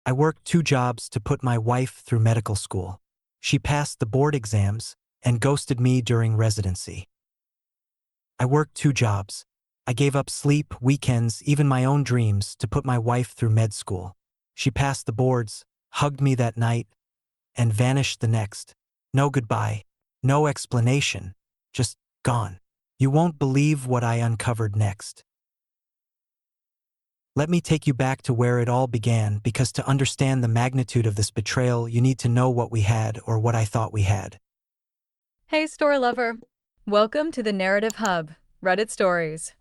I worked 2 jobs to put my wife through medical school. She passed the board exams and ghosted me during residency. I worked 2 jobs. I gave up sleep, weekends, even my own dreams to put my wife through med school. She passed the boards, hugged me that night, and vanished the next. No goodbye, no explanation, just gone. You won't believe what I uncovered next. Let me take you back to where it all began, because to understand the magnitude of this betrayal, you need to know what we had, or what I thought we had. Hey, story lover. Welcome to the Narrative Hub, Reddit Stories.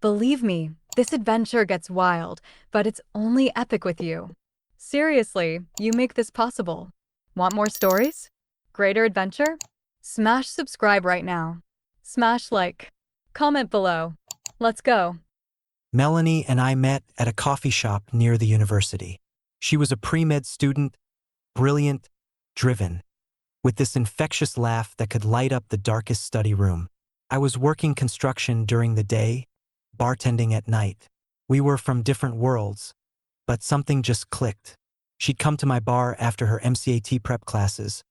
Believe me, this adventure gets wild, but it's only epic with you. Seriously, you make this possible. Want more stories? Greater adventure? Smash subscribe right now. Smash like. Comment below. Let's go. Melanie and I met at a coffee shop near the university. She was a pre-med student, brilliant, driven, with this infectious laugh that could light up the darkest study room. I was working construction during the day, bartending at night. We were from different worlds, but something just clicked. She'd come to my bar after her MCAT prep classes,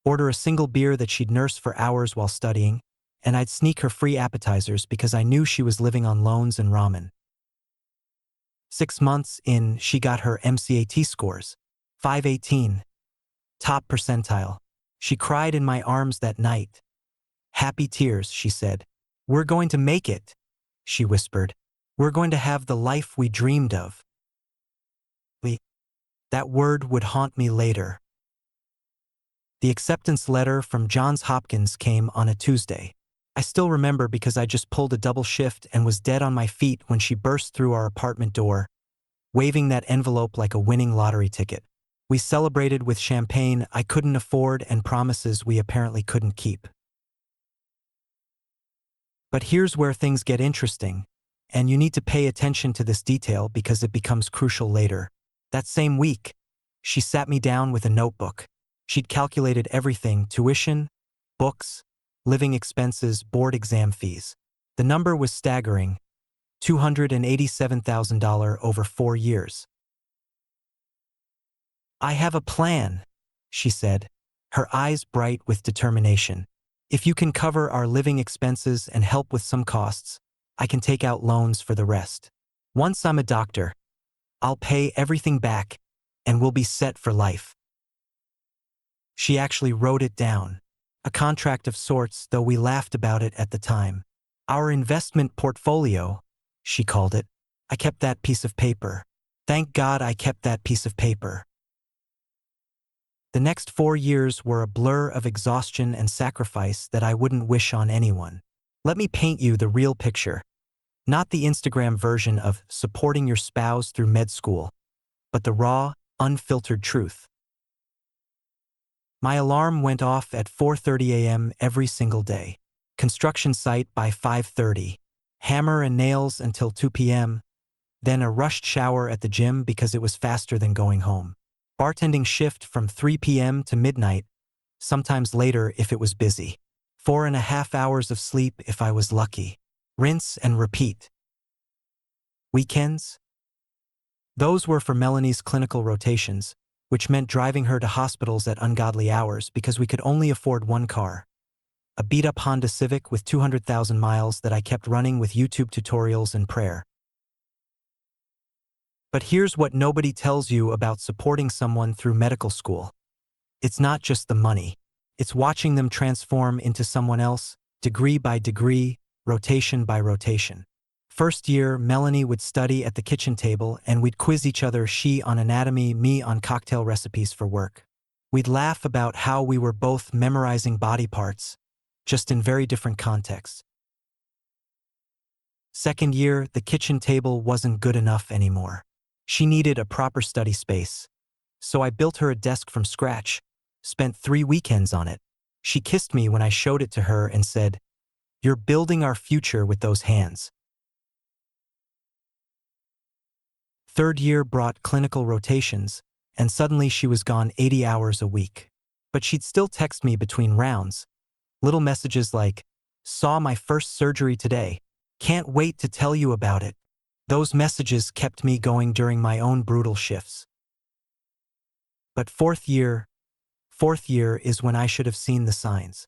order a single beer that she'd nurse for hours while studying, and I'd sneak her free appetizers because I knew she was living on loans and ramen. 6 months in, she got her MCAT scores, 518, top percentile. She cried in my arms that night. Happy tears, she said. "We're going to make it," she whispered. "We're going to have the life we dreamed of." That word would haunt me later. The acceptance letter from Johns Hopkins came on a Tuesday. I still remember because I just pulled a double shift and was dead on my feet when she burst through our apartment door, waving that envelope like a winning lottery ticket. We celebrated with champagne I couldn't afford and promises we apparently couldn't keep. But here's where things get interesting, and you need to pay attention to this detail because it becomes crucial later. That same week, she sat me down with a notebook. She'd calculated everything: tuition, books, living expenses, board exam fees. The number was staggering: $287,000 over 4 years. "I have a plan," she said, her eyes bright with determination. "If you can cover our living expenses and help with some costs, I can take out loans for the rest. Once I'm a doctor, I'll pay everything back and we'll be set for life." She actually wrote it down. A contract of sorts, though we laughed about it at the time. Our investment portfolio, she called it. I kept that piece of paper. Thank God I kept that piece of paper. The next 4 years were a blur of exhaustion and sacrifice that I wouldn't wish on anyone. Let me paint you the real picture. Not the Instagram version of supporting your spouse through med school, but the raw, unfiltered truth. My alarm went off at 4:30 a.m. every single day. Construction site by 5:30. Hammer and nails until 2 p.m. Then a rushed shower at the gym because it was faster than going home. Bartending shift from 3 p.m. to midnight, sometimes later if it was busy. 4.5 hours of sleep if I was lucky. Rinse and repeat. Weekends? Those were for Melanie's clinical rotations, which meant driving her to hospitals at ungodly hours because we could only afford one car. A beat-up Honda Civic with 200,000 miles that I kept running with YouTube tutorials and prayer. But here's what nobody tells you about supporting someone through medical school. It's not just the money. It's watching them transform into someone else, degree by degree, rotation by rotation. First year, Melanie would study at the kitchen table and we'd quiz each other, she on anatomy, me on cocktail recipes for work. We'd laugh about how we were both memorizing body parts, just in very different contexts. Second year, the kitchen table wasn't good enough anymore. She needed a proper study space. So I built her a desk from scratch, spent 3 weekends on it. She kissed me when I showed it to her and said, "You're building our future with those hands." Third year brought clinical rotations, and suddenly she was gone 80 hours a week. But she'd still text me between rounds. Little messages like, "Saw my first surgery today. Can't wait to tell you about it." Those messages kept me going during my own brutal shifts. But fourth year is when I should have seen the signs.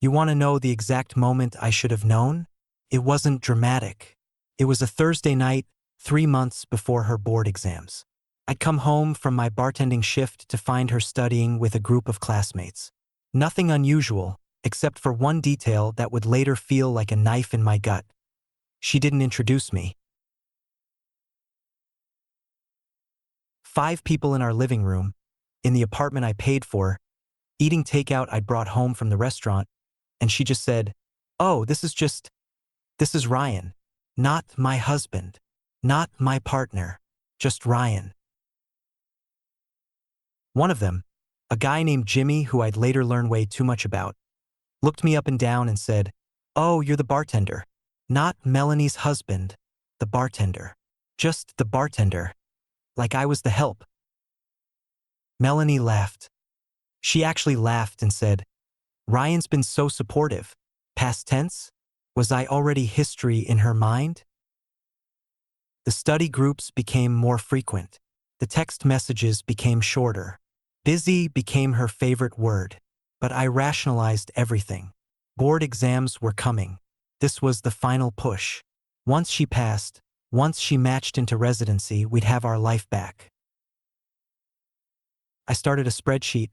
You want to know the exact moment I should have known? It wasn't dramatic. It was a Thursday night, 3 months before her board exams. I'd come home from my bartending shift to find her studying with a group of classmates. Nothing unusual, except for one detail that would later feel like a knife in my gut. She didn't introduce me. 5 people in our living room, in the apartment I paid for, eating takeout I'd brought home from the restaurant, and she just said, "Oh, this is Ryan. Not my husband. Not my partner. Just Ryan." One of them, a guy named Jimmy who I'd later learn way too much about, looked me up and down and said, "Oh, you're the bartender. Not Melanie's husband. The bartender. Just the bartender." Like I was the help. Melanie laughed. She actually laughed and said, "Ryan's been so supportive." Past tense? Was I already history in her mind? The study groups became more frequent. The text messages became shorter. Busy became her favorite word. But I rationalized everything. Board exams were coming. This was the final push. Once she passed, once she matched into residency, we'd have our life back. I started a spreadsheet,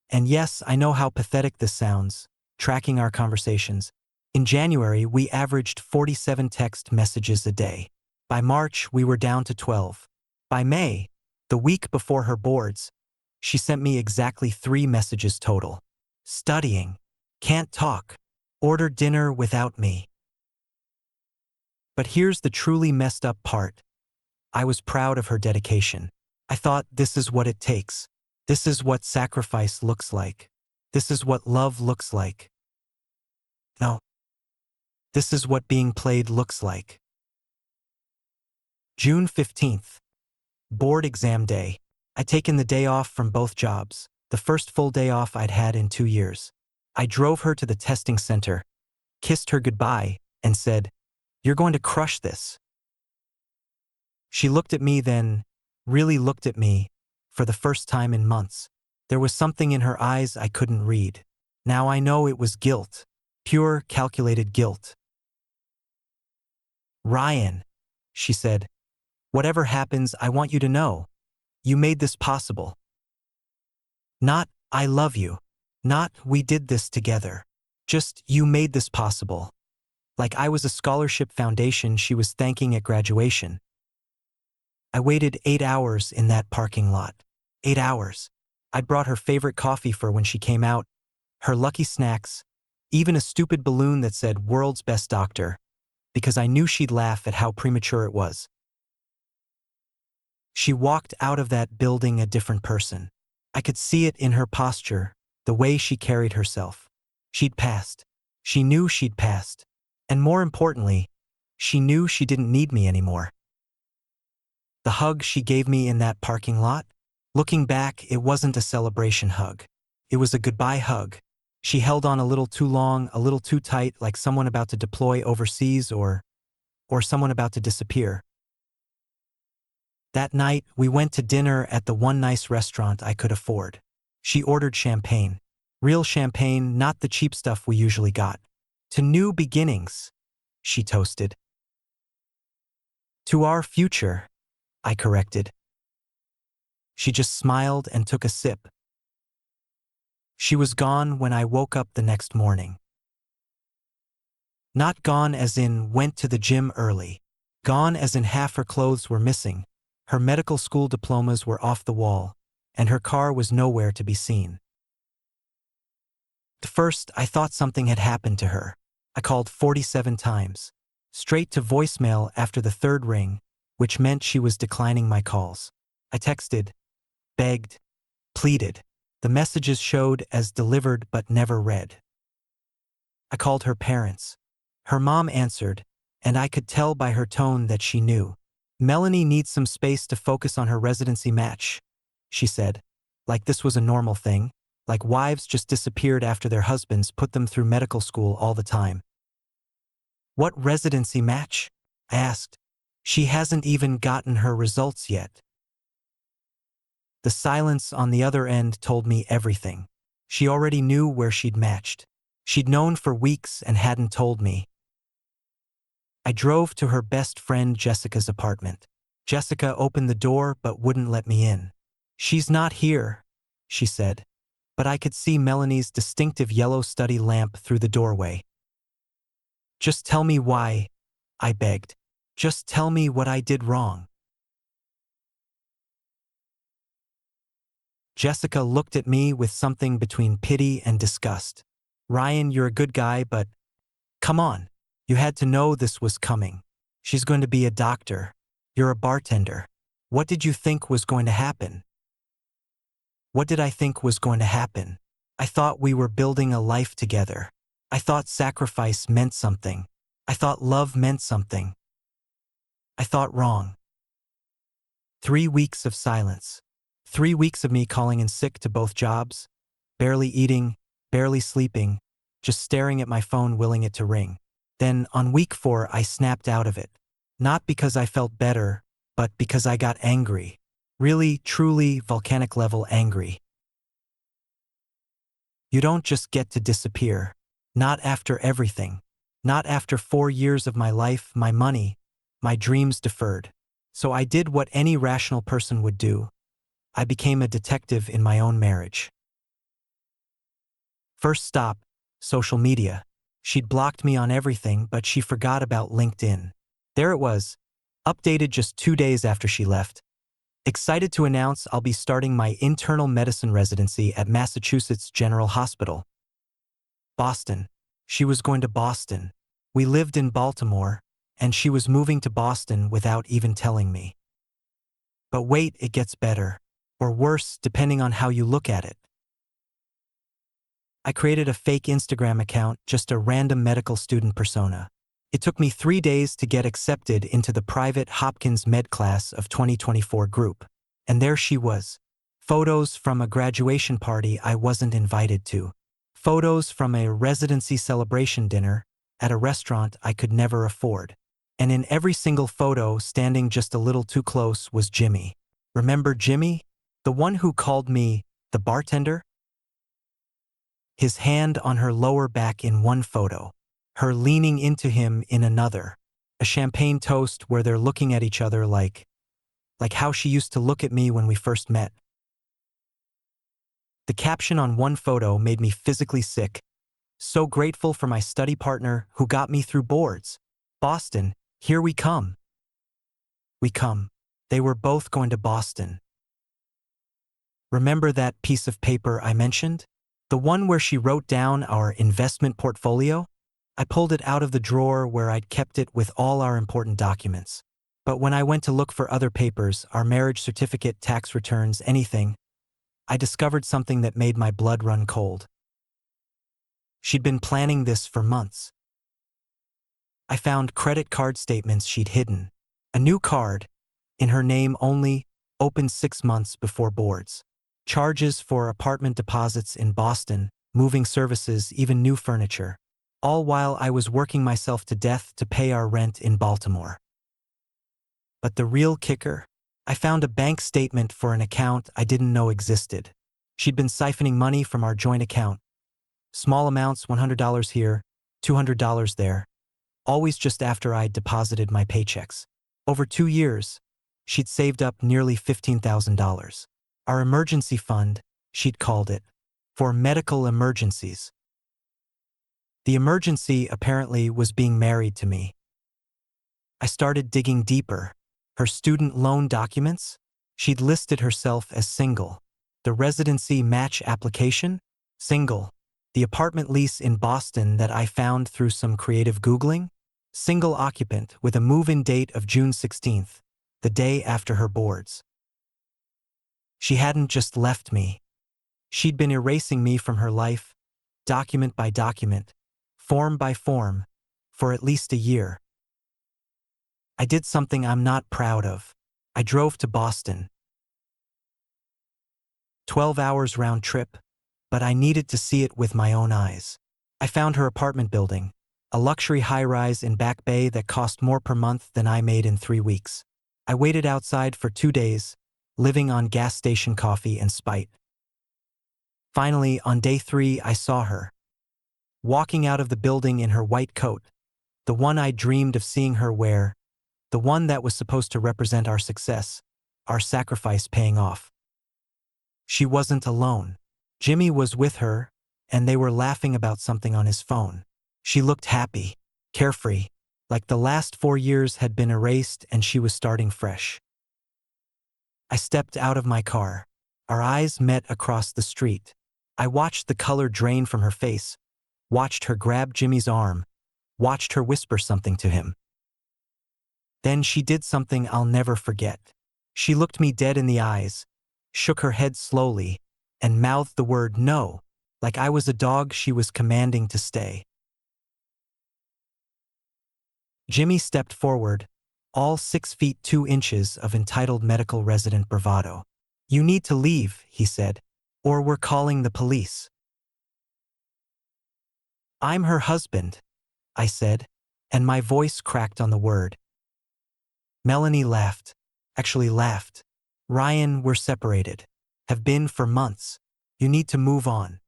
and yes, I know how pathetic this sounds, tracking our conversations. In January, we averaged 47 text messages a day. By March, we were down to 12. By May, the week before her boards, she sent me exactly 3 messages total. Studying. Can't talk. Order dinner without me. But here's the truly messed up part. I was proud of her dedication. I thought, this is what it takes. This is what sacrifice looks like. This is what love looks like. No. This is what being played looks like. June 15th. Board exam day. I'd taken the day off from both jobs, the first full day off I'd had in 2 years. I drove her to the testing center, kissed her goodbye, and said, "You're going to crush this." She looked at me then, really looked at me, for the first time in months. There was something in her eyes I couldn't read. Now I know it was guilt. Pure, calculated guilt. "Ryan," she said, "whatever happens, I want you to know. You made this possible. Not, I love you. Not, we did this together. Just, you made this possible." Like I was a scholarship foundation she was thanking at graduation. I waited 8 hours in that parking lot. 8 hours. I'd brought her favorite coffee for when she came out, her lucky snacks, even a stupid balloon that said "World's Best Doctor," because I knew she'd laugh at how premature it was. She walked out of that building a different person. I could see it in her posture, the way she carried herself. She'd passed. She knew she'd passed. And more importantly, she knew she didn't need me anymore. The hug she gave me in that parking lot? Looking back, it wasn't a celebration hug. It was a goodbye hug. She held on a little too long, a little too tight, like someone about to deploy overseas or someone about to disappear. That night, we went to dinner at the one nice restaurant I could afford. She ordered champagne. Real champagne, not the cheap stuff we usually got. "To new beginnings," she toasted. "To our future," I corrected. She just smiled and took a sip. She was gone when I woke up the next morning. Not gone as in went to the gym early. Gone as in half her clothes were missing, her medical school diplomas were off the wall, and her car was nowhere to be seen. At first, I thought something had happened to her. I called 47 times, straight to voicemail after the 3rd ring, which meant she was declining my calls. I texted, begged, pleaded. The messages showed as delivered but never read. I called her parents. Her mom answered, and I could tell by her tone that she knew. "Melanie needs some space to focus on her residency match," she said, like this was a normal thing, like wives just disappeared after their husbands put them through medical school all the time. "What residency match?" I asked. "She hasn't even gotten her results yet." The silence on the other end told me everything. She already knew where she'd matched. She'd known for weeks and hadn't told me. I drove to her best friend Jessica's apartment. Jessica opened the door but wouldn't let me in. "She's not here," she said, but I could see Melanie's distinctive yellow study lamp through the doorway. "Just tell me why," I begged. "Just tell me what I did wrong." Jessica looked at me with something between pity and disgust. "Ryan, you're a good guy, but come on. You had to know this was coming. She's going to be a doctor. You're a bartender. What did you think was going to happen?" What did I think was going to happen? I thought we were building a life together. I thought sacrifice meant something. I thought love meant something. I thought wrong. 3 weeks of silence. 3 weeks of me calling in sick to both jobs, barely eating, barely sleeping, just staring at my phone willing it to ring. Then, on week 4, I snapped out of it. Not because I felt better, but because I got angry. Really, truly, volcanic level angry. You don't just get to disappear. Not after everything. Not after 4 years of my life, my money, my dreams deferred. So I did what any rational person would do. I became a detective in my own marriage. First stop, social media. She'd blocked me on everything, but she forgot about LinkedIn. There it was, updated just 2 days after she left. "Excited to announce I'll be starting my internal medicine residency at Massachusetts General Hospital." Boston. She was going to Boston. We lived in Baltimore, and she was moving to Boston without even telling me. But wait, it gets better. Or worse, depending on how you look at it. I created a fake Instagram account, just a random medical student persona. It took me 3 days to get accepted into the private Hopkins Med class of 2024 group. And there she was. Photos from a graduation party I wasn't invited to. Photos from a residency celebration dinner at a restaurant I could never afford. And in every single photo, standing just a little too close, was Jimmy. Remember Jimmy? The one who called me the bartender? His hand on her lower back in one photo, her leaning into him in another. A champagne toast where they're looking at each other like how she used to look at me when we first met. The caption on one photo made me physically sick. "So grateful for my study partner who got me through boards. Boston, here we come." We come. They were both going to Boston. Remember that piece of paper I mentioned? The one where she wrote down our investment portfolio? I pulled it out of the drawer where I'd kept it with all our important documents. But when I went to look for other papers, our marriage certificate, tax returns, anything, I discovered something that made my blood run cold. She'd been planning this for months. I found credit card statements she'd hidden. A new card, in her name only, opened 6 months before boards. Charges for apartment deposits in Boston, moving services, even new furniture. All while I was working myself to death to pay our rent in Baltimore. But the real kicker? I found a bank statement for an account I didn't know existed. She'd been siphoning money from our joint account. Small amounts, $100 here, $200 there. Always just after I'd deposited my paychecks. Over 2 years, she'd saved up nearly $15,000. Our emergency fund, she'd called it, for medical emergencies. The emergency, apparently, was being married to me. I started digging deeper. Her student loan documents? She'd listed herself as single. The residency match application? Single. The apartment lease in Boston that I found through some creative Googling? Single occupant with a move-in date of June 16th, the day after her boards. She hadn't just left me. She'd been erasing me from her life, document by document, form by form, for at least a year. I did something I'm not proud of. I drove to Boston. 12 hours round trip, but I needed to see it with my own eyes. I found her apartment building, a luxury high-rise in Back Bay that cost more per month than I made in 3 weeks. I waited outside for 2 days, living on gas station coffee and spite. Finally, on day 3, I saw her, walking out of the building in her white coat, the one I dreamed of seeing her wear, the one that was supposed to represent our success, our sacrifice paying off. She wasn't alone. Jimmy was with her, and they were laughing about something on his phone. She looked happy, carefree, like the last 4 years had been erased and she was starting fresh. I stepped out of my car. Our eyes met across the street. I watched the color drain from her face, watched her grab Jimmy's arm, watched her whisper something to him. Then she did something I'll never forget. She looked me dead in the eyes, shook her head slowly, and mouthed the word no, like I was a dog she was commanding to stay. Jimmy stepped forward, all 6 feet 2 inches of entitled medical resident bravado. "You need to leave," he said, "or we're calling the police." "I'm her husband," I said, and my voice cracked on the word. Melanie laughed. Actually laughed. "Ryan, we're separated. Have been for months. You need to move on."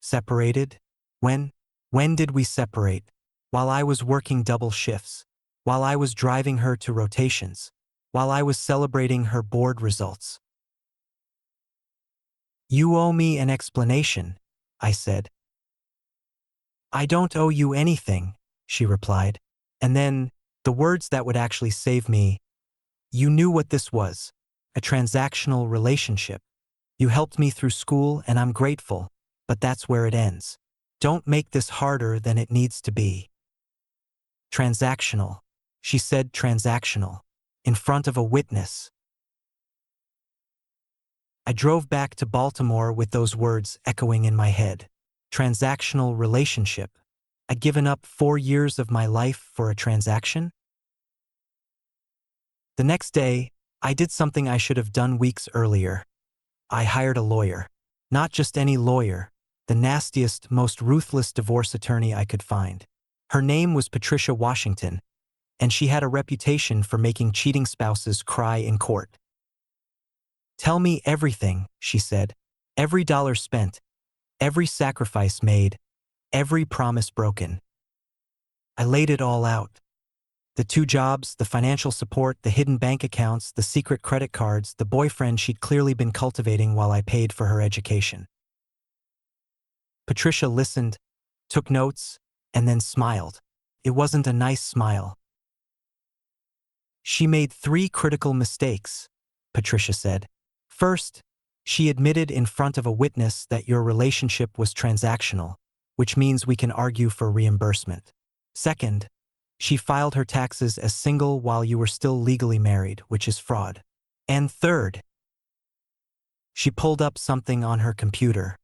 Separated? When? When did we separate? While I was working double shifts. While I was driving her to rotations. While I was celebrating her board results. "You owe me an explanation," I said. "I don't owe you anything," she replied. And then, the words that would actually save me: "You knew what this was. A transactional relationship. You helped me through school and I'm grateful, but that's where it ends. Don't make this harder than it needs to be." Transactional. She said transactional. In front of a witness. I drove back to Baltimore with those words echoing in my head. Transactional relationship. I'd given up 4 years of my life for a transaction? The next day, I did something I should have done weeks earlier. I hired a lawyer. Not just any lawyer, the nastiest, most ruthless divorce attorney I could find. Her name was Patricia Washington, and she had a reputation for making cheating spouses cry in court. "Tell me everything," she said. "Every dollar spent, every sacrifice made, every promise broken." I laid it all out. The 2 jobs, the financial support, the hidden bank accounts, the secret credit cards, the boyfriend she'd clearly been cultivating while I paid for her education. Patricia listened, took notes, and then smiled. It wasn't a nice smile. "She made 3 critical mistakes," Patricia said. "First, she admitted in front of a witness that your relationship was transactional, which means we can argue for reimbursement. Second, she filed her taxes as single while you were still legally married, which is fraud. And third," she pulled up something on her computer.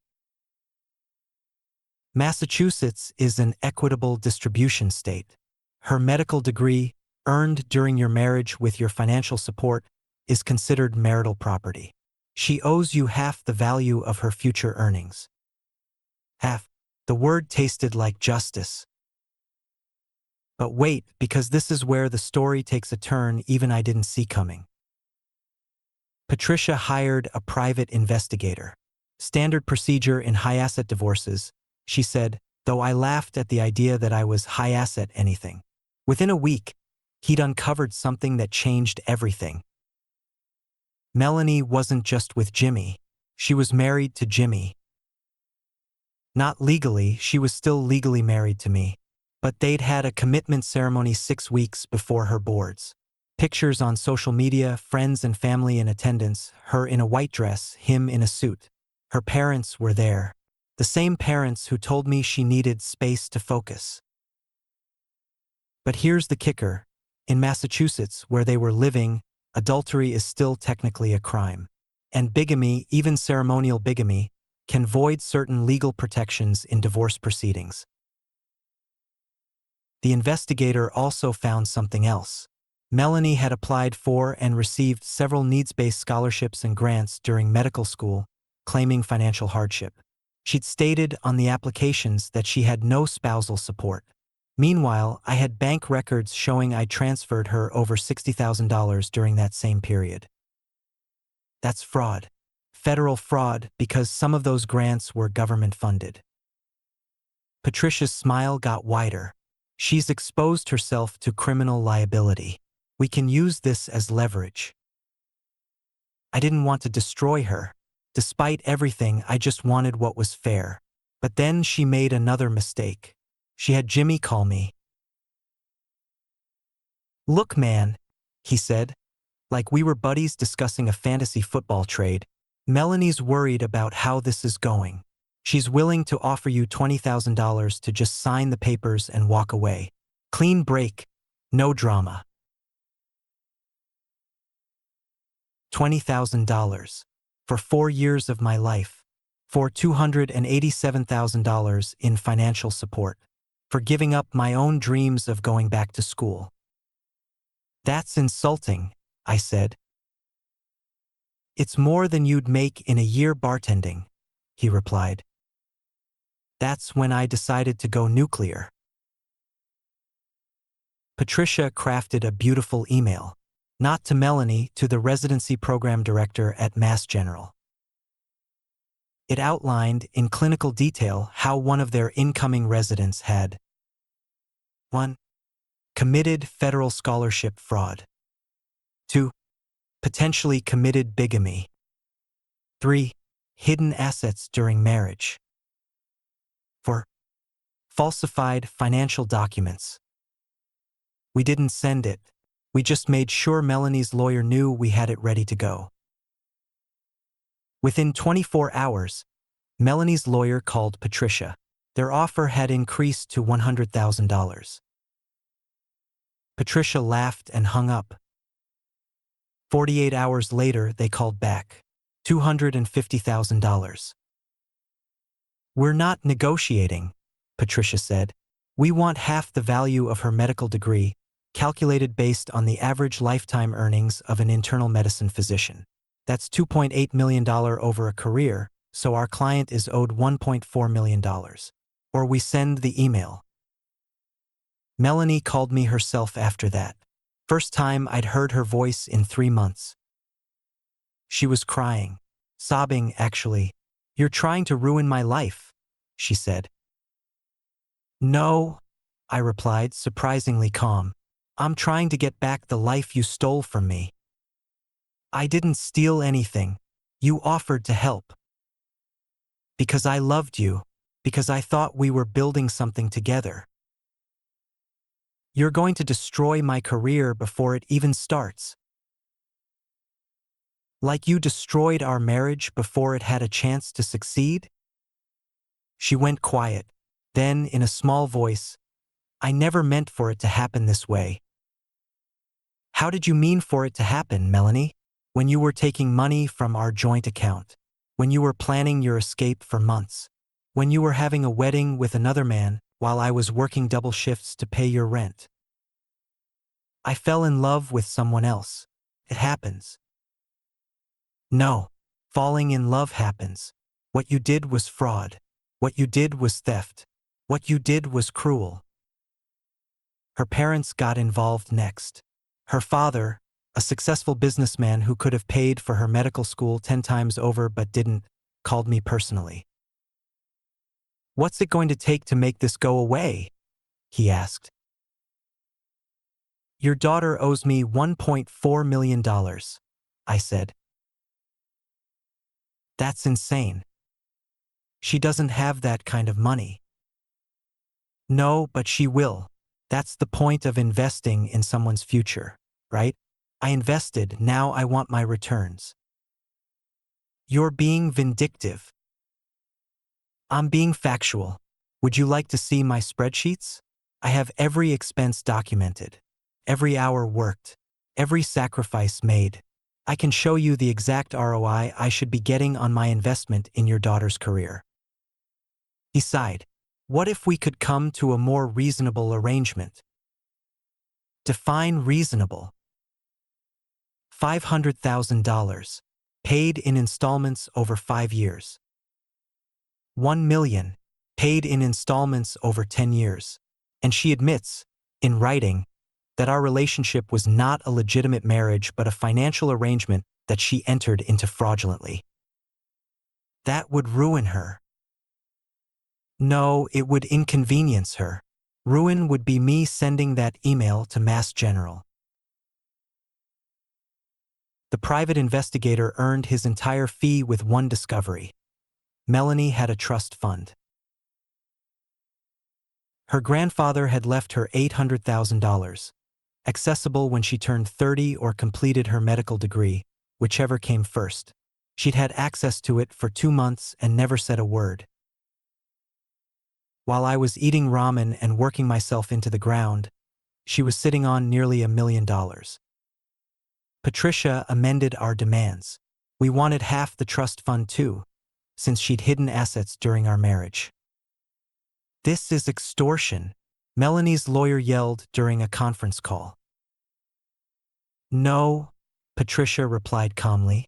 "Massachusetts is an equitable distribution state. Her medical degree, earned during your marriage with your financial support, is considered marital property. She owes you half the value of her future earnings." Half. The word tasted like justice. But wait, because this is where the story takes a turn even I didn't see coming. Patricia hired a private investigator. Standard procedure in high-asset divorces, she said, though I laughed at the idea that I was high-asset anything. Within a week, he'd uncovered something that changed everything. Melanie wasn't just with Jimmy. She was married to Jimmy. Not legally, she was still legally married to me. But they'd had a commitment ceremony 6 weeks before her boards. Pictures on social media, friends and family in attendance, her in a white dress, him in a suit. Her parents were there. The same parents who told me she needed space to focus. But here's the kicker. In Massachusetts, where they were living, adultery is still technically a crime. And bigamy, even ceremonial bigamy, can void certain legal protections in divorce proceedings. The investigator also found something else. Melanie had applied for and received several needs-based scholarships and grants during medical school, claiming financial hardship. She'd stated on the applications that she had no spousal support. Meanwhile, I had bank records showing I transferred her over $60,000 during that same period. That's fraud. Federal fraud because some of those grants were government funded. Patricia's smile got wider. She's exposed herself to criminal liability. We can use this as leverage. I didn't want to destroy her. Despite everything, I just wanted what was fair. But then she made another mistake. She had Jimmy call me. "Look, man," he said, like we were buddies discussing a fantasy football trade. "Melanie's worried about how this is going. She's willing to offer you $20,000 to just sign the papers and walk away. Clean break, no drama." $20,000 for 4 years of my life, for $287,000 in financial support, for giving up my own dreams of going back to school. "That's insulting," I said. "It's more than you'd make in a year bartending," he replied. That's when I decided to go nuclear. Patricia crafted a beautiful email, not to Melanie, to the residency program director at Mass General. It outlined in clinical detail how one of their incoming residents had 1. Committed federal scholarship fraud. 2. Potentially committed bigamy. 3. Hidden assets during marriage. 4. Falsified financial documents. We didn't send it. We just made sure Melanie's lawyer knew we had it ready to go. Within 24 hours, Melanie's lawyer called Patricia. Their offer had increased to $100,000. Patricia laughed and hung up. 48 hours later, they called back. $250,000. "We're not negotiating," Patricia said. "We want half the value of her medical degree, calculated based on the average lifetime earnings of an internal medicine physician. That's $2.8 million over a career, so our client is owed $1.4 million. Or we send the email." Melanie called me herself after that. First time I'd heard her voice in 3 months. She was crying, sobbing actually. "You're trying to ruin my life," she said. "No," I replied, surprisingly calm. "I'm trying to get back the life you stole from me. I didn't steal anything. You offered to help. Because I loved you, because I thought we were building something together. You're going to destroy my career before it even starts. Like you destroyed our marriage before it had a chance to succeed?" She went quiet. Then, in a small voice, "I never meant for it to happen this way." "How did you mean for it to happen, Melanie? When you were taking money from our joint account? When you were planning your escape for months? When you were having a wedding with another man while I was working double shifts to pay your rent? I fell in love with someone else. It happens." "No. Falling in love happens. What you did was fraud. What you did was theft. What you did was cruel." Her parents got involved next. Her father, a successful businessman who could have paid for her medical school 10 times over but didn't, called me personally. "What's it going to take to make this go away?" he asked. "Your daughter owes me $1.4 million, I said. "That's insane. She doesn't have that kind of money." "No, but she will. That's the point of investing in someone's future, right? I invested, now I want my returns." "You're being vindictive." "I'm being factual. Would you like to see my spreadsheets? I have every expense documented, every hour worked, every sacrifice made. I can show you the exact ROI I should be getting on my investment in your daughter's career." He sighed. "What if we could come to a more reasonable arrangement?" "Define reasonable." $500,000, paid in installments over 5 years. $1 million, paid in installments over 10 years. And she admits, in writing, that our relationship was not a legitimate marriage but a financial arrangement that she entered into fraudulently. That would ruin her. No, it would inconvenience her. Ruin would be me sending that email to Mass General. The private investigator earned his entire fee with one discovery. Melanie had a trust fund. Her grandfather had left her $800,000, accessible when she turned 30 or completed her medical degree, whichever came first. She'd had access to it for 2 months and never said a word. While I was eating ramen and working myself into the ground, she was sitting on nearly $1 million. Patricia amended our demands. We wanted half the trust fund too, since she'd hidden assets during our marriage. This is extortion, Melanie's lawyer yelled during a conference call. No, Patricia replied calmly.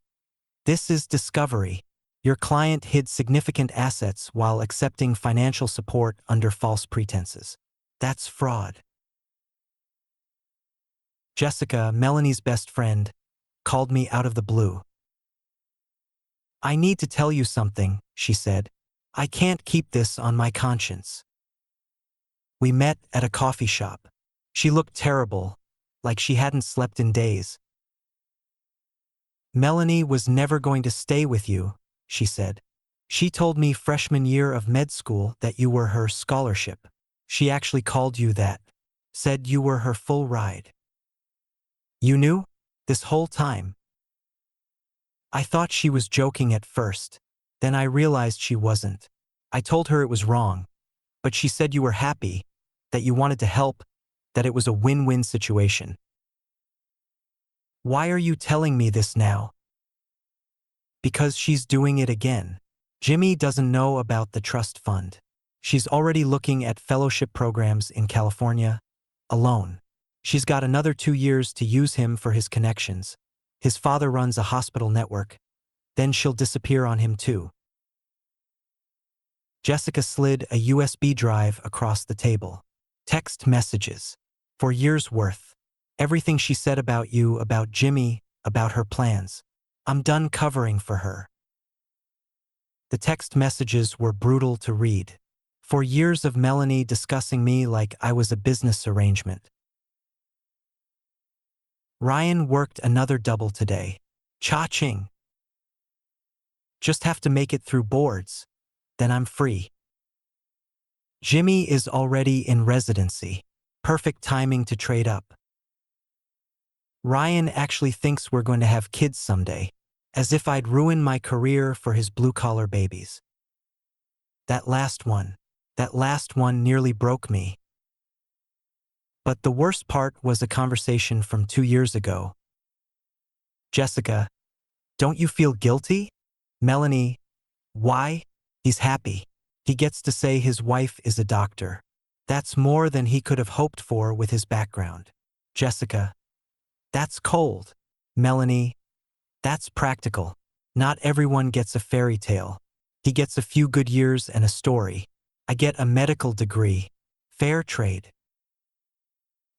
This is discovery. Your client hid significant assets while accepting financial support under false pretenses. That's fraud. Jessica, Melanie's best friend, called me out of the blue. I need to tell you something, she said. I can't keep this on my conscience. We met at a coffee shop. She looked terrible, like she hadn't slept in days. Melanie was never going to stay with you, she said. She told me freshman year of med school that you were her scholarship. She actually called you that, said you were her full ride. You knew? This whole time? I thought she was joking at first. Then I realized she wasn't. I told her it was wrong, but she said you were happy, that you wanted to help, that it was a win-win situation. Why are you telling me this now? Because she's doing it again. Jimmy doesn't know about the trust fund. She's already looking at fellowship programs in California, alone. She's got another 2 years to use him for his connections. His father runs a hospital network. Then she'll disappear on him too. Jessica slid a USB drive across the table. Text messages. For years' worth. Everything she said about you, about Jimmy, about her plans. I'm done covering for her. The text messages were brutal to read. For years of Melanie discussing me like I was a business arrangement. Ryan worked another double today. Cha-ching. Just have to make it through boards. Then I'm free. Jimmy is already in residency. Perfect timing to trade up. Ryan actually thinks we're going to have kids someday, as if I'd ruin my career for his blue-collar babies. That last one nearly broke me. But the worst part was a conversation from 2 years ago. Jessica, don't you feel guilty? Melanie, why? He's happy. He gets to say his wife is a doctor. That's more than he could have hoped for with his background. Jessica, that's cold. Melanie, that's practical. Not everyone gets a fairy tale. He gets a few good years and a story. I get a medical degree. Fair trade.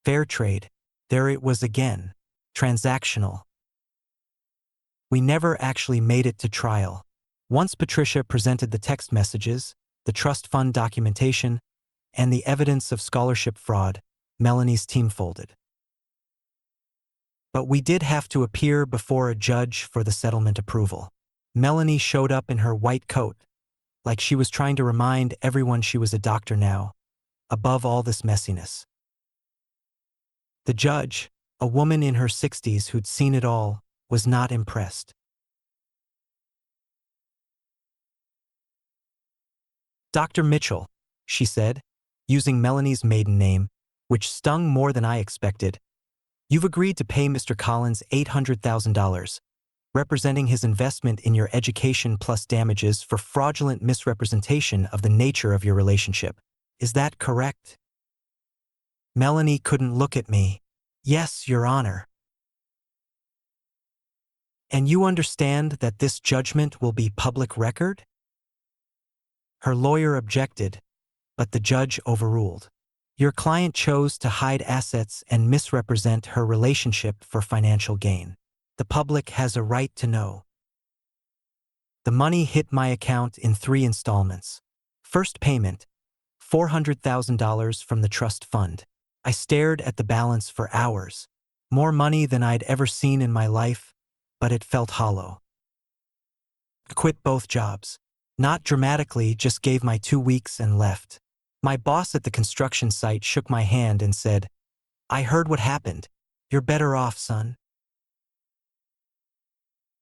Fair trade. There it was again. Transactional. We never actually made it to trial. Once Patricia presented the text messages, the trust fund documentation, and the evidence of scholarship fraud, Melanie's team folded. But we did have to appear before a judge for the settlement approval. Melanie showed up in her white coat, like she was trying to remind everyone she was a doctor now, above all this messiness. The judge, a woman in her 60s who'd seen it all, was not impressed. Dr. Mitchell, she said, using Melanie's maiden name, which stung more than I expected. You've agreed to pay Mr. Collins $800,000, representing his investment in your education plus damages for fraudulent misrepresentation of the nature of your relationship. Is that correct? Melanie couldn't look at me. Yes, Your Honor. And you understand that this judgment will be public record? Her lawyer objected, but the judge overruled. Your client chose to hide assets and misrepresent her relationship for financial gain. The public has a right to know. The money hit my account in 3 installments. First payment, $400,000 from the trust fund. I stared at the balance for hours. More money than I'd ever seen in my life, but it felt hollow. I quit both jobs. Not dramatically, just gave my 2 weeks and left. My boss at the construction site shook my hand and said, "I heard what happened. You're better off, son."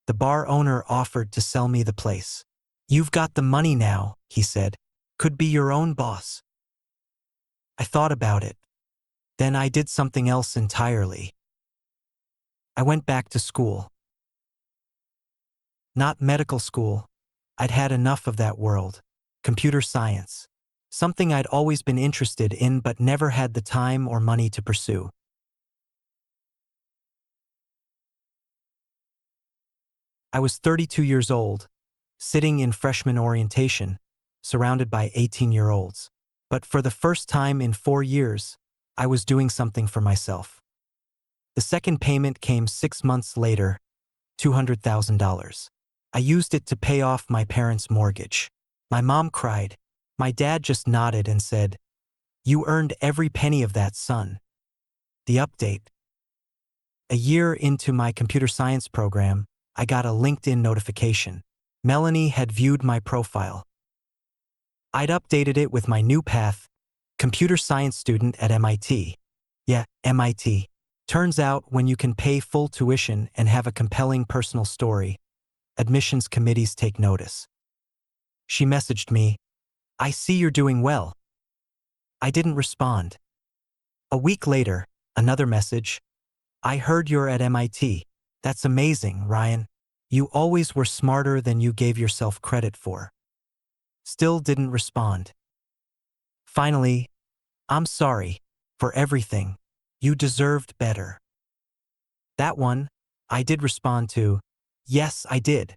The bar owner offered to sell me the place. "You've got the money now," he said. "Could be your own boss." I thought about it. Then I did something else entirely. I went back to school. Not medical school. I'd had enough of that world. Computer science. Something I'd always been interested in but never had the time or money to pursue. I was 32 years old, sitting in freshman orientation, surrounded by 18-year-olds. But for the first time in 4 years, I was doing something for myself. The second payment came 6 months later, $200,000. I used it to pay off my parents' mortgage. My mom cried. My dad just nodded and said, "You earned every penny of that, son." The update. A year into my computer science program, I got a LinkedIn notification. Melanie had viewed my profile. I'd updated it with my new path, computer science student at MIT. Yeah, MIT. Turns out when you can pay full tuition and have a compelling personal story, admissions committees take notice. She messaged me, "I see you're doing well." I didn't respond. A week later, another message, "I heard you're at MIT. That's amazing, Ryan. You always were smarter than you gave yourself credit for." Still didn't respond. Finally, "I'm sorry for everything. You deserved better." That one, I did respond to, "Yes, I did.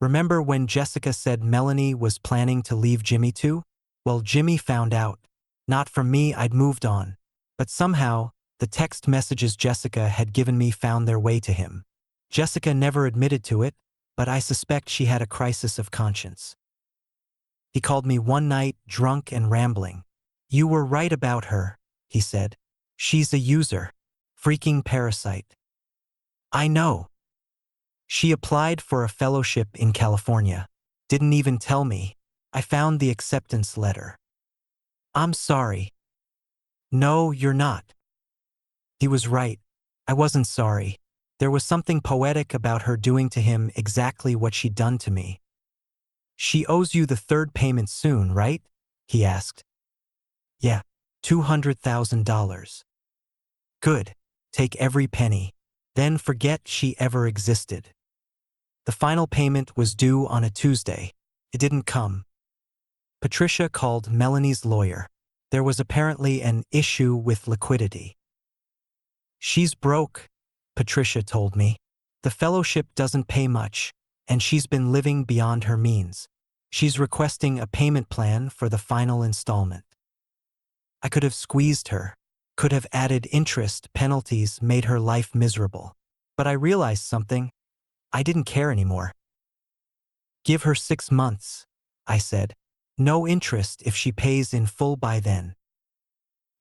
Remember when Jessica said Melanie was planning to leave Jimmy too? Well, Jimmy found out. Not from me, I'd moved on. But somehow, the text messages Jessica had given me found their way to him. Jessica never admitted to it, but I suspect she had a crisis of conscience. He called me one night, drunk and rambling. "You were right about her," he said. "She's a user. Freaking parasite." I know. She applied for a fellowship in California. Didn't even tell me. I found the acceptance letter. "I'm sorry." "No, you're not." He was right. I wasn't sorry. There was something poetic about her doing to him exactly what she'd done to me. "She owes you the third payment soon, right?" he asked. "Yeah, $200,000. "Good. Take every penny. Then forget she ever existed." The final payment was due on a Tuesday. It didn't come. Patricia called Melanie's lawyer. There was apparently an issue with liquidity. "She's broke," Patricia told me. "The fellowship doesn't pay much, and she's been living beyond her means. She's requesting a payment plan for the final installment." I could have squeezed her, could have added interest, penalties, made her life miserable. But I realized something. I didn't care anymore. "Give her 6 months," I said. "No interest if she pays in full by then."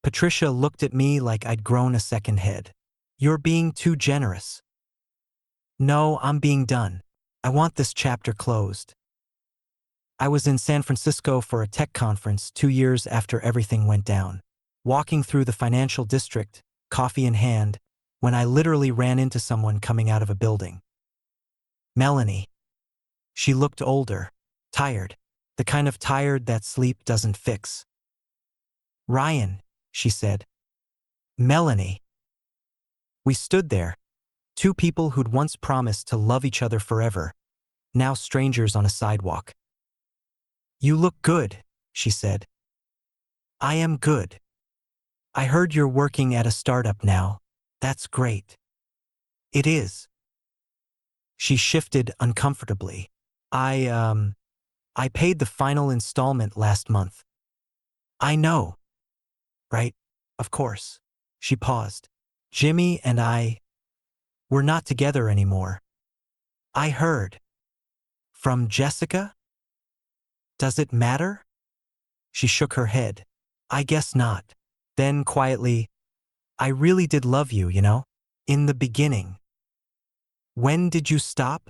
Patricia looked at me like I'd grown a second head. "You're being too generous." "No, I'm being done. I want this chapter closed." I was in San Francisco for a tech conference 2 years after everything went down. Walking through the financial district, coffee in hand, when I literally ran into someone coming out of a building. Melanie. She looked older, tired, the kind of tired that sleep doesn't fix. "Ryan," she said. "Melanie." We stood there, two people who'd once promised to love each other forever, now strangers on a sidewalk. "You look good," she said. "I am good. I heard you're working at a startup now. That's great." "It is." She shifted uncomfortably. I paid the final installment last month." "I know." "Right, of course." She paused. "Jimmy and I, We're not together anymore. I heard. From Jessica? Does it matter? She shook her head. I guess not. Then quietly, I really did love you, you know? In the beginning. When did you stop?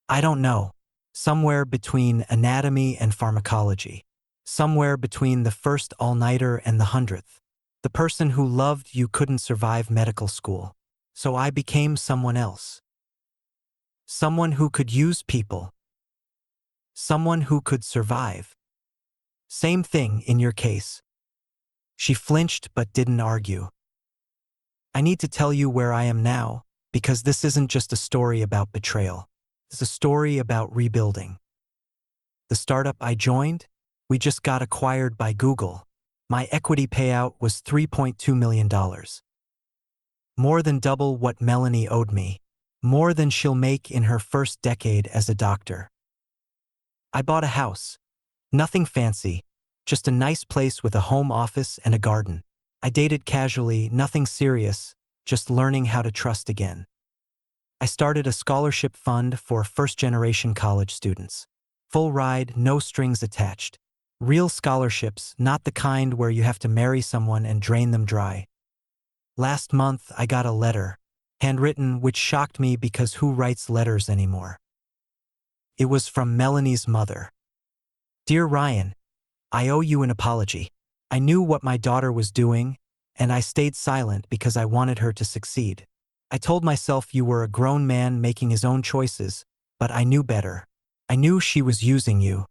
I don't know. Somewhere between anatomy and pharmacology. Somewhere between the first all-nighter and the 100th. The person who loved you couldn't survive medical school. So I became someone else. Someone who could use people. Someone who could survive. Same thing in your case. She flinched but didn't argue. I need to tell you where I am now, because this isn't just a story about betrayal. It's a story about rebuilding. The startup I joined, we just got acquired by Google. My equity payout was $3.2 million. More than double what Melanie owed me. More than she'll make in her first decade as a doctor. I bought a house. Nothing fancy, just a nice place with a home office and a garden. I dated casually, nothing serious, just learning how to trust again. I started a scholarship fund for first-generation college students. Full ride, no strings attached. Real scholarships, not the kind where you have to marry someone and drain them dry. Last month, I got a letter, handwritten, which shocked me because who writes letters anymore? It was from Melanie's mother. Dear Ryan, I owe you an apology. I knew what my daughter was doing, and I stayed silent because I wanted her to succeed. I told myself you were a grown man making his own choices, but I knew better. I knew she was using you.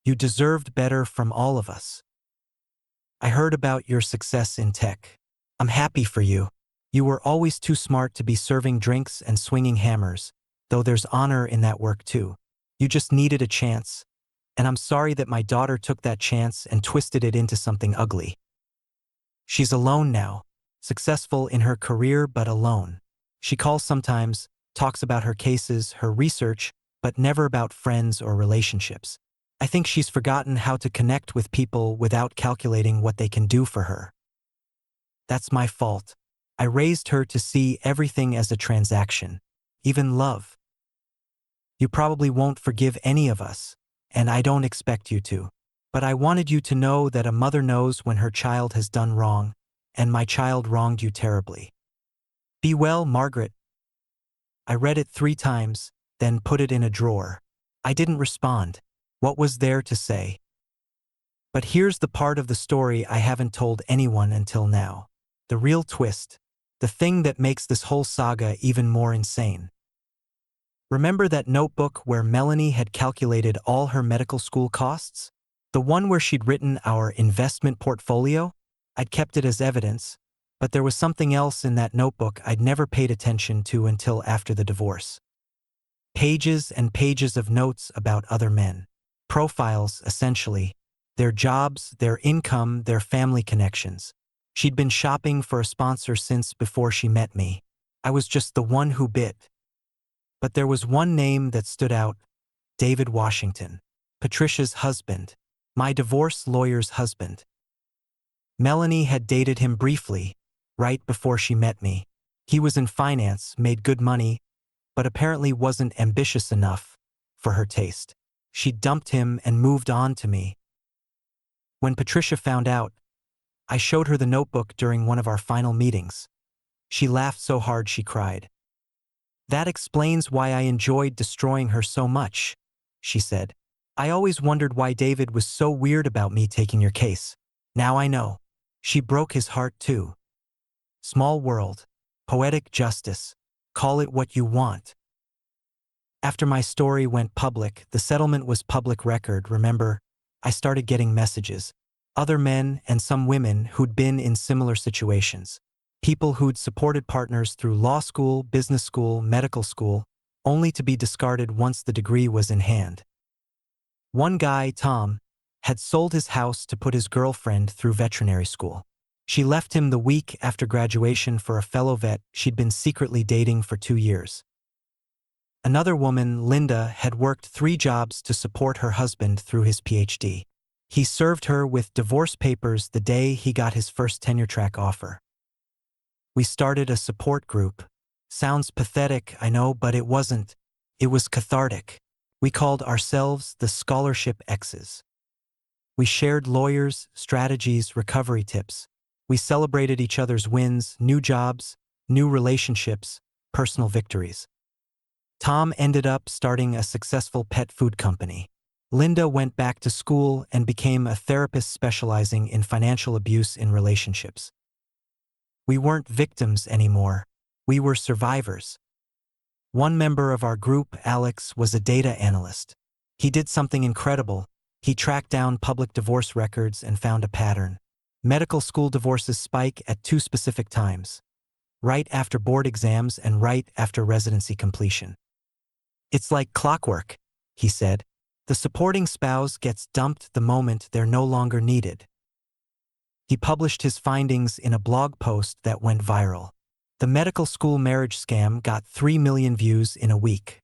You deserved better from all of us. I heard about your success in tech. I'm happy for you. You were always too smart to be serving drinks and swinging hammers, though there's honor in that work too. You just needed a chance, and I'm sorry that my daughter took that chance and twisted it into something ugly. She's alone now, successful in her career but alone. She calls sometimes, talks about her cases, her research, but never about friends or relationships. I think she's forgotten how to connect with people without calculating what they can do for her. That's my fault. I raised her to see everything as a transaction, even love. You probably won't forgive any of us, and I don't expect you to. But I wanted you to know that a mother knows when her child has done wrong, and my child wronged you terribly. Be well, Margaret. I read it 3 times, then put it in a drawer. I didn't respond. What was there to say? But here's the part of the story I haven't told anyone until now. The real twist. The thing that makes this whole saga even more insane. Remember that notebook where Melanie had calculated all her medical school costs? The one where she'd written our investment portfolio? I'd kept it as evidence, but there was something else in that notebook I'd never paid attention to until after the divorce. Pages and pages of notes about other men. Profiles, essentially. Their jobs, their income, their family connections. She'd been shopping for a sponsor since before she met me. I was just the one who bit. But there was one name that stood out. David Washington. Patricia's husband. My divorce lawyer's husband. Melanie had dated him briefly, right before she met me. He was in finance, made good money, but apparently wasn't ambitious enough for her taste. She dumped him and moved on to me. When Patricia found out, I showed her the notebook during one of our final meetings. She laughed so hard she cried. That explains why I enjoyed destroying her so much, she said. I always wondered why David was so weird about me taking your case. Now I know. She broke his heart too. Small world. Poetic justice. Call it what you want. After my story went public, the settlement was public record, remember? I started getting messages. Other men and some women who'd been in similar situations. People who'd supported partners through law school, business school, medical school, only to be discarded once the degree was in hand. One guy, Tom, had sold his house to put his girlfriend through veterinary school. She left him the week after graduation for a fellow vet she'd been secretly dating for 2 years. Another woman, Linda, had worked 3 jobs to support her husband through his PhD. He served her with divorce papers the day he got his first tenure-track offer. We started a support group, Sounds pathetic, I know, but it wasn't. It was cathartic. We called ourselves the Scholarship X's. We shared lawyers, strategies, recovery tips. We celebrated each other's wins, new jobs, new relationships, personal victories. Tom ended up starting a successful pet food company. Linda went back to school and became a therapist specializing in financial abuse in relationships. We weren't victims anymore. We were survivors. One member of our group, Alex, was a data analyst. He did something incredible. He tracked down public divorce records and found a pattern. Medical school divorces spike at two specific times, right after board exams and right after residency completion. It's like clockwork, he said. The supporting spouse gets dumped the moment they're no longer needed. He published his findings in a blog post that went viral. The medical school marriage scam got 3 million views in a week.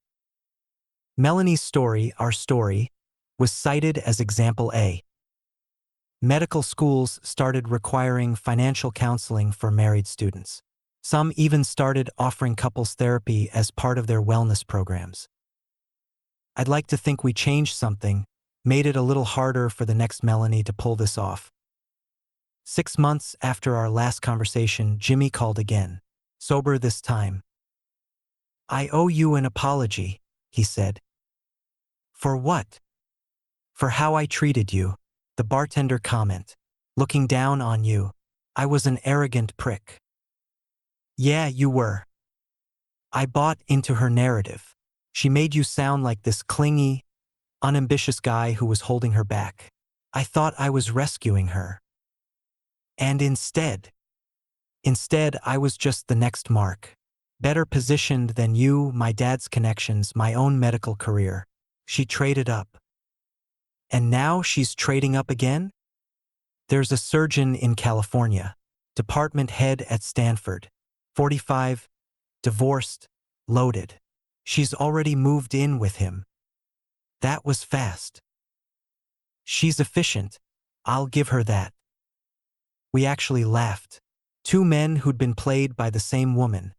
Melanie's story, our story, was cited as example A. Medical schools started requiring financial counseling for married students. Some even started offering couples therapy as part of their wellness programs. I'd like to think we changed something, made it a little harder for the next Melanie to pull this off. 6 months after our last conversation, Jimmy called again, sober this time. I owe you an apology, he said. For what? For how I treated you, the bartender comment. Looking down on you. I was an arrogant prick. Yeah, you were. I bought into her narrative. She made you sound like this clingy, unambitious guy who was holding her back. I thought I was rescuing her. And instead, I was just the next Mark. Better positioned than you, my dad's connections, my own medical career. She traded up. And now she's trading up again? There's a surgeon in California, department head at Stanford, 45, divorced, loaded. She's already moved in with him. That was fast. She's efficient. I'll give her that. We actually laughed. Two men who'd been played by the same woman,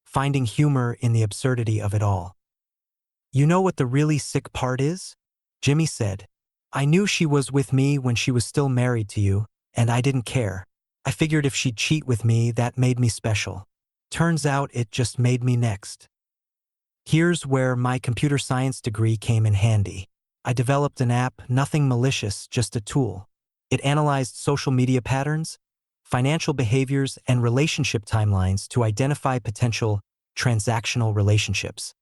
finding humor in the absurdity of it all. You know what the really sick part is? Jimmy said. I knew she was with me when she was still married to you, and I didn't care. I figured if she'd cheat with me, that made me special. Turns out it just made me next. Here's where my computer science degree came in handy. I developed an app, nothing malicious, just a tool. It analyzed social media patterns, financial behaviors, and relationship timelines to identify potential transactional relationships.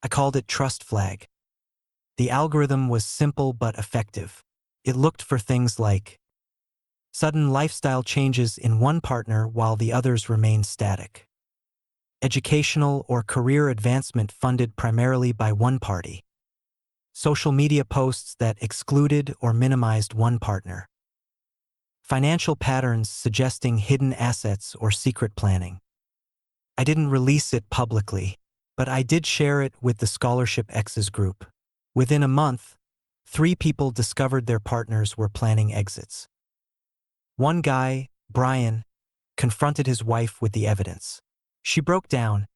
I called it Trust Flag. The algorithm was simple but effective. It looked for things like sudden lifestyle changes in one partner while the others remained static, educational or career advancement funded primarily by one party, social media posts that excluded or minimized one partner, financial patterns suggesting hidden assets or secret planning. I didn't release it publicly, but I did share it with the Scholarship X's group. Within a month, 3 people discovered their partners were planning exits. One guy, Brian, confronted his wife with the evidence. She broke down,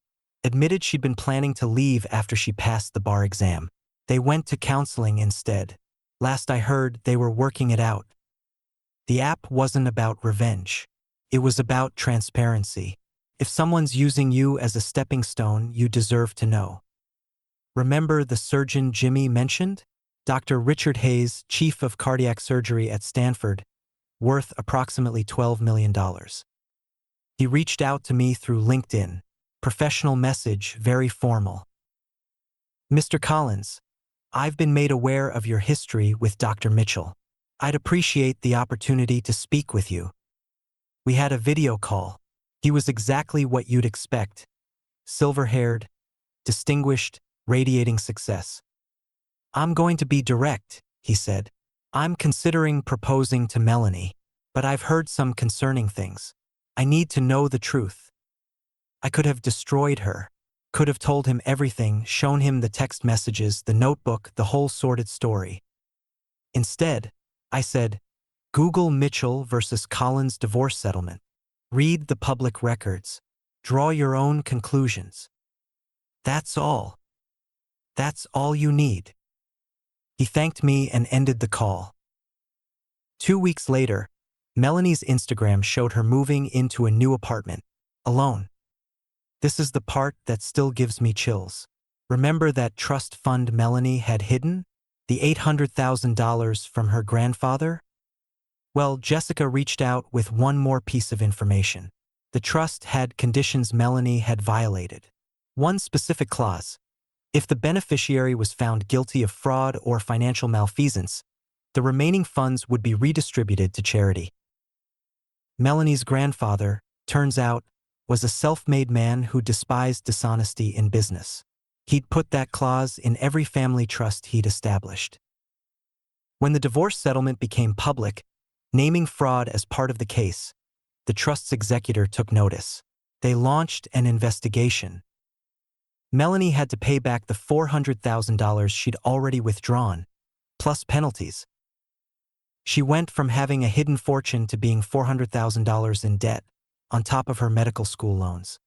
admitted she'd been planning to leave after she passed the bar exam. They went to counseling instead. Last I heard, they were working it out. The app wasn't about revenge. It was about transparency. If someone's using you as a stepping stone, you deserve to know. Remember the surgeon Jimmy mentioned? Dr. Richard Hayes, chief of cardiac surgery at Stanford, worth approximately $12 million. He reached out to me through LinkedIn. Professional message, very formal. Mr. Collins, I've been made aware of your history with Dr. Mitchell. I'd appreciate the opportunity to speak with you. We had a video call. He was exactly what you'd expect. Silver-haired, distinguished, radiating success. I'm going to be direct, he said. I'm considering proposing to Melanie, but I've heard some concerning things. I need to know the truth. I could have destroyed her, could have told him everything, shown him the text messages, the notebook, the whole sordid story. Instead, I said, Google Mitchell versus Collins divorce settlement. Read the public records. Draw your own conclusions. That's all. That's all you need. He thanked me and ended the call. 2 weeks later, Melanie's Instagram showed her moving into a new apartment, alone. This is the part that still gives me chills. Remember that trust fund Melanie had hidden? The $800,000 from her grandfather? Well, Jessica reached out with one more piece of information. The trust had conditions Melanie had violated. One specific clause: if the beneficiary was found guilty of fraud or financial malfeasance, the remaining funds would be redistributed to charity. Melanie's grandfather, turns out, was a self-made man who despised dishonesty in business. He'd put that clause in every family trust he'd established. When the divorce settlement became public, naming fraud as part of the case, the trust's executor took notice. They launched an investigation. Melanie had to pay back the $400,000 she'd already withdrawn, plus penalties. She went from having a hidden fortune to being $400,000 in debt, on top of her medical school loans.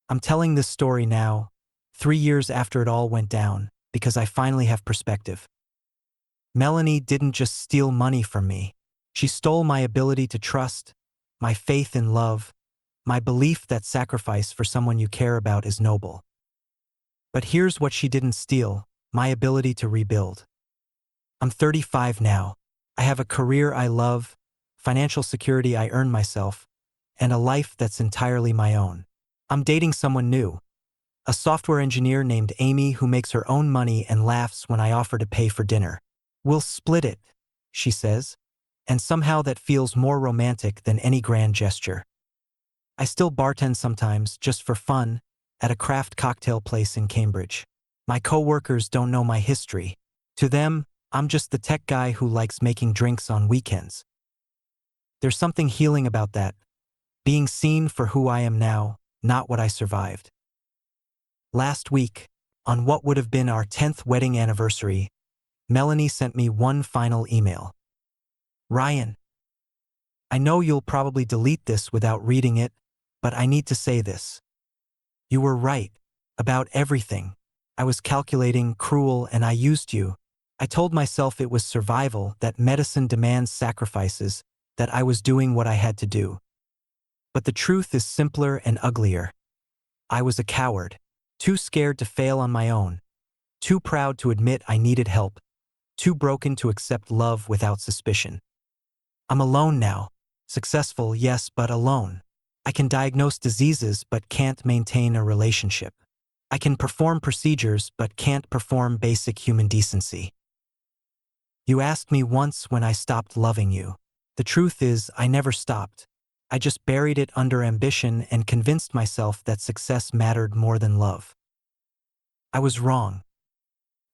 I'm telling this story now, 3 years after it all went down, because I finally have perspective. Melanie didn't just steal money from me. She stole my ability to trust, my faith in love, my belief that sacrifice for someone you care about is noble. But here's what she didn't steal: my ability to rebuild. I'm 35 now. I have a career I love, financial security I earn myself, and a life that's entirely my own. I'm dating someone new, a software engineer named Amy who makes her own money and laughs when I offer to pay for dinner. We'll split it, she says, and somehow that feels more romantic than any grand gesture. I still bartend sometimes, just for fun, at a craft cocktail place in Cambridge. My coworkers don't know my history. To them, I'm just the tech guy who likes making drinks on weekends. There's something healing about that, being seen for who I am now, not what I survived. Last week, on what would have been our 10th wedding anniversary, Melanie sent me one final email. Ryan, I know you'll probably delete this without reading it, but I need to say this. You were right about everything. I was calculating, cruel, and I used you. I told myself it was survival, that medicine demands sacrifices, that I was doing what I had to do. But the truth is simpler and uglier. I was a coward, too scared to fail on my own, too proud to admit I needed help, too broken to accept love without suspicion. I'm alone now. Successful, yes, but alone. I can diagnose diseases but can't maintain a relationship. I can perform procedures but can't perform basic human decency. You asked me once when I stopped loving you. The truth is, I never stopped. I just buried it under ambition and convinced myself that success mattered more than love. I was wrong.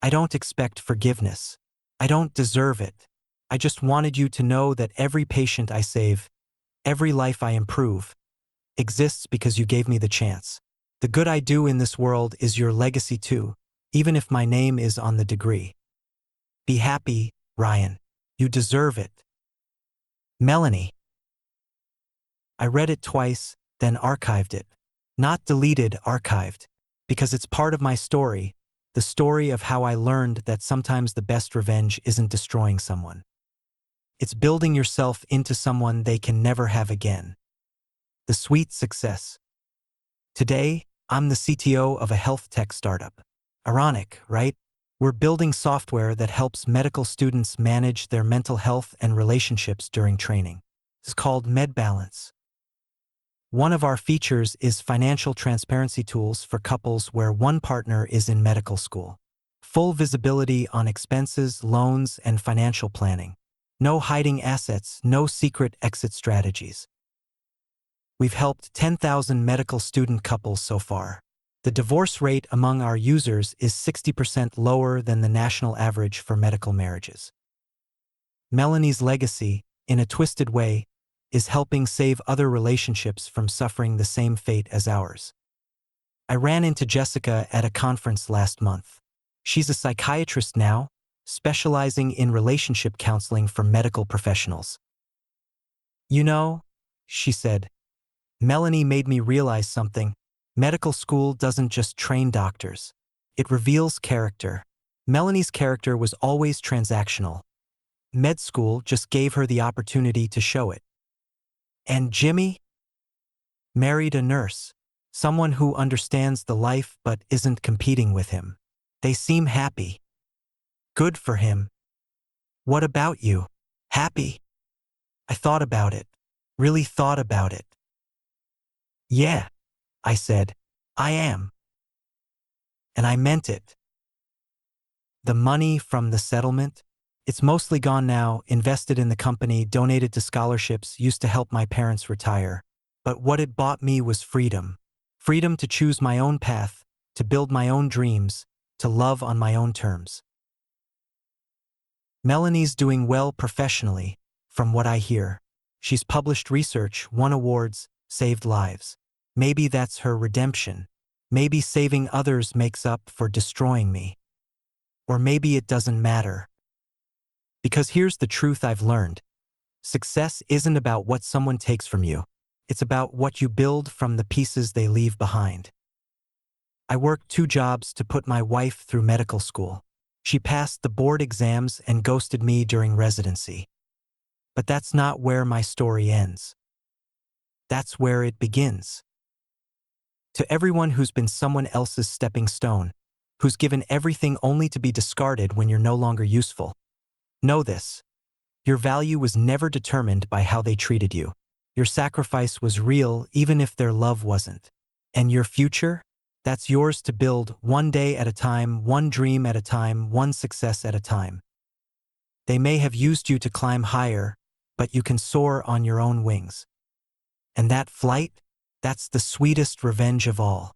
I don't expect forgiveness. I don't deserve it. I just wanted you to know that every patient I save, every life I improve, exists because you gave me the chance. The good I do in this world is your legacy too, even if my name is on the degree. Be happy, Ryan. You deserve it. Melanie. I read it twice, then archived it. Not deleted, archived. Because it's part of my story, the story of how I learned that sometimes the best revenge isn't destroying someone. It's building yourself into someone they can never have again. The sweet success. Today, I'm the CTO of a health tech startup. Ironic, right? We're building software that helps medical students manage their mental health and relationships during training. It's called MedBalance. One of our features is financial transparency tools for couples where one partner is in medical school. Full visibility on expenses, loans, and financial planning. No hiding assets, no secret exit strategies. We've helped 10,000 medical student couples so far. The divorce rate among our users is 60% lower than the national average for medical marriages. Melanie's legacy, in a twisted way, is helping save other relationships from suffering the same fate as ours. I ran into Jessica at a conference last month. She's a psychiatrist now, specializing in relationship counseling for medical professionals. You know, she said, Melanie made me realize something. Medical school doesn't just train doctors. It reveals character. Melanie's character was always transactional. Med school just gave her the opportunity to show it. And Jimmy married a nurse, someone who understands the life but isn't competing with him. They seem happy. Good for him. What about you? Happy? I thought about it. Really thought about it. Yeah, I said. I am. And I meant it. The money from the settlement? It's mostly gone now, invested in the company, donated to scholarships, used to help my parents retire. But what it bought me was freedom. Freedom to choose my own path, to build my own dreams, to love on my own terms. Melanie's doing well professionally, from what I hear. She's published research, won awards, saved lives. Maybe that's her redemption. Maybe saving others makes up for destroying me. Or maybe it doesn't matter. Because here's the truth I've learned. Success isn't about what someone takes from you. It's about what you build from the pieces they leave behind. I worked 2 jobs to put my wife through medical school. She passed the board exams and ghosted me during residency. But that's not where my story ends. That's where it begins. To everyone who's been someone else's stepping stone, who's given everything only to be discarded when you're no longer useful, know this. Your value was never determined by how they treated you. Your sacrifice was real even if their love wasn't. And your future? That's yours to build, one day at a time, one dream at a time, one success at a time. They may have used you to climb higher, but you can soar on your own wings. And that flight? That's the sweetest revenge of all.